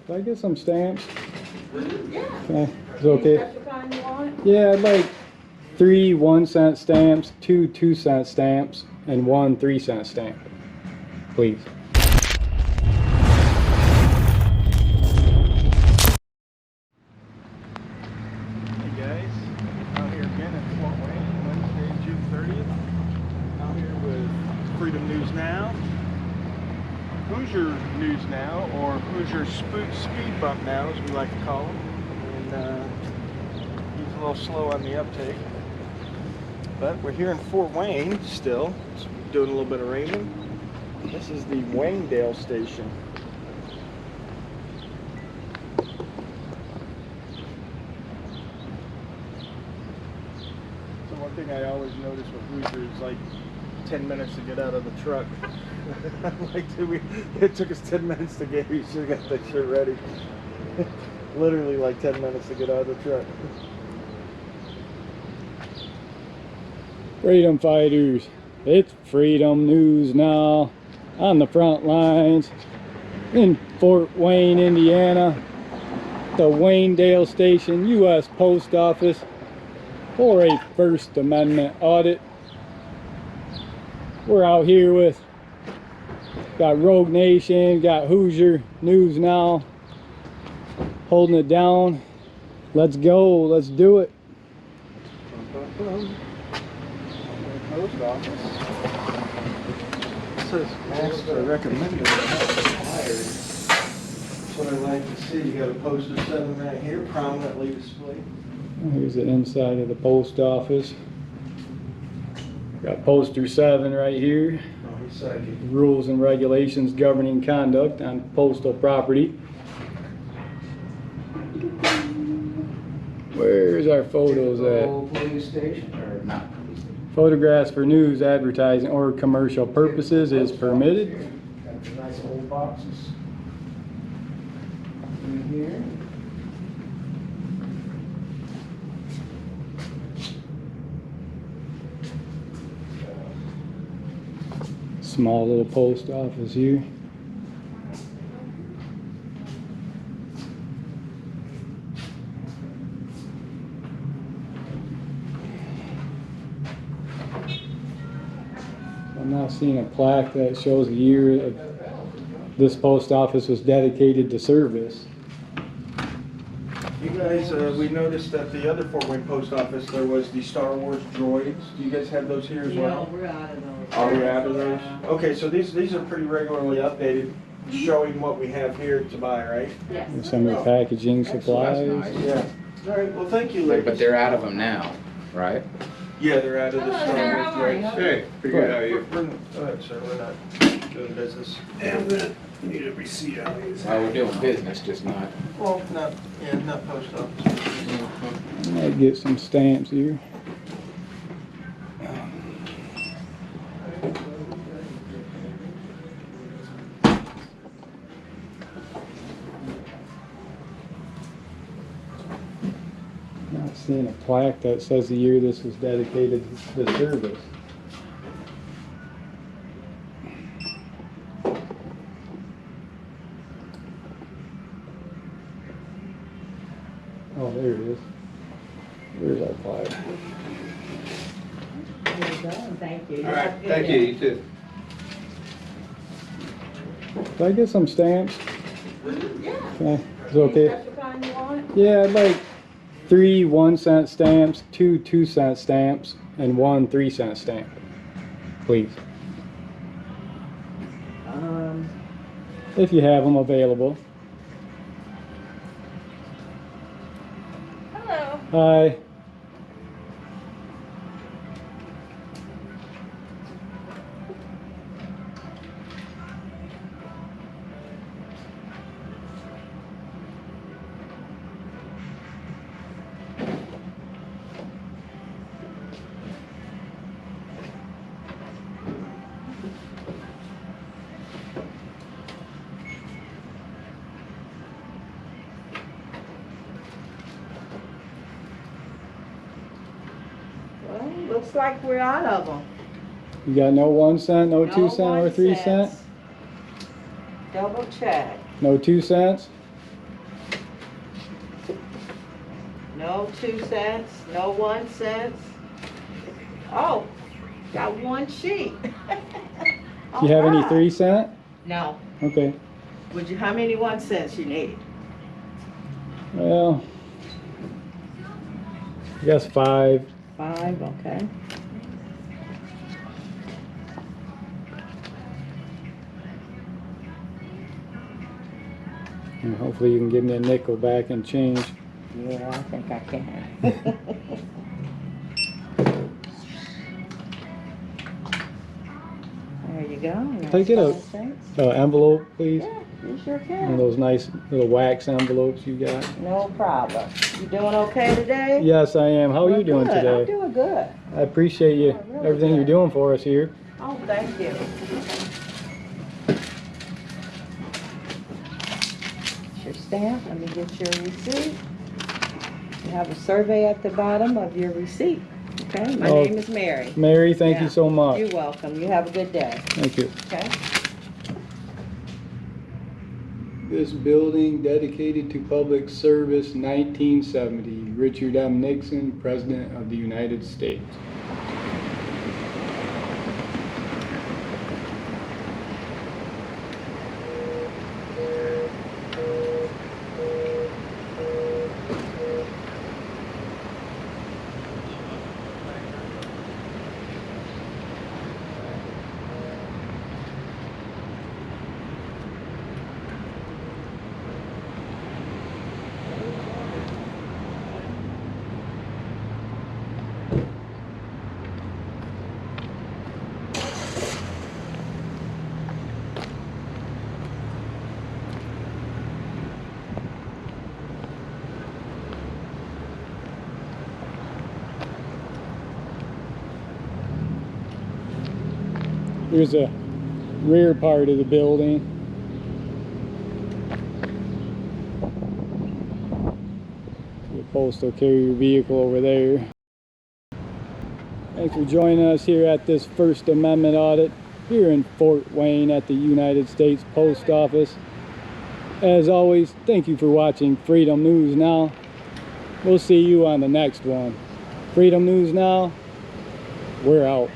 Can I get some stamps? Yeah. Okay. Is it okay? Any special kind you want? Yeah, I'd like 3 1-cent stamps, 2 2-cent stamps, and 1 3-cent stamp, please. Hey guys, out here again at Fort Wayne, Wednesday, June 30th. Out here with Freedom News Now, Hoosier News Now, or Hoosier Speed Bump Now, as we like to call him. And he's a little slow on the uptake. But we're here in Fort Wayne still, so we're doing a little bit of raining. This is the Waynedale station. So one thing I always notice with Hoosier is like 10 minutes to get out of the truck. It took us 10 minutes to get here. You should have got that shit ready. Literally like 10 minutes to get out of the truck. Freedom fighters, it's Freedom News Now on the front lines in Fort Wayne, Indiana, the Waynedale Station, U.S. Post Office, for a First Amendment audit. We're out here with, got Rogue Nation, got Hoosier News Now, holding it down. Let's go, let's do it. Post office. It says master recommended, not required. That's what I like to see. You got a poster 7 right here, prominently displayed. Here's the inside of the post office. Got poster 7 right here. Rules and regulations governing conduct on postal property. Where's our photos at? Police station or not? Photographs for news, advertising, or commercial purposes is permitted. Got the nice old boxes in here. Small little post office here. I'm not seeing a plaque that shows the year of this post office was dedicated to service. You guys, we noticed at the other Fort Wayne post office there was the Star Wars droids. Do you guys have those here as well? Yeah, we're out of those. Are we out of those? Okay, so these are pretty regularly updated, showing what we have here to buy, right? Yes. Some of the packaging supplies. That's nice. Yeah. All right. Well, thank you, ladies. But they're out of them now, right? Yeah, they're out of the Hello, Star sir. Wars How are you? droids. Hey, pretty good. How are you? All right, sir. We're not doing business. And then need a receipt on these. Well, we're doing business, just not. Well, not post office. I might get some stamps here. Not seeing a plaque that says the year this was dedicated to the service. Oh, there it is. Where's our plaque? There you go, and thank you. All right, thank you, you too. Can I get some stamps? Yeah. Okay. Is it okay? Any special kind you want? Yeah, I'd like 3 1-cent stamps, 2 2-cent stamps, and 1 3-cent stamp, please. If you have them available. Hello. Hi. Well, looks like we're out of them. You got no 1 cent, no 2 No cent, or 1 3 cents. cent? Double check. No 2 cents? No 2 cents, no 1 cent. Oh, got 1 sheet. Do you have any Alright. 3-cent? No. Okay. Would you, how many 1 cents you need? Well, I guess 5. 5, okay. And hopefully you can give me a nickel back and change. Yeah, I think I can. There you go. Can I get a- 5 cents. Envelope, please? Yeah, you sure One of can. those nice little wax envelopes you got. No problem. You doing okay today? Yes, I am. How are you Well, doing good. I'm today? doing good. I appreciate you, Yeah, really everything you're good. doing for us here. Oh, thank you. Your stamp. Let me get your receipt. You have a survey at the bottom of your receipt. Okay, my Oh, name is Mary. Mary, thank Yeah. you so much. You're welcome. You have a good day. Thank you. Okay? This building dedicated to public service, 1970. Richard M. Nixon, President of the United States. Here's a rear part of the building. The postal carrier vehicle over there. Thanks for joining us here at this First Amendment audit here in Fort Wayne at the United States Post Office. As always, thank you for watching Freedom News Now. We'll see you on the next one. Freedom News Now, we're out.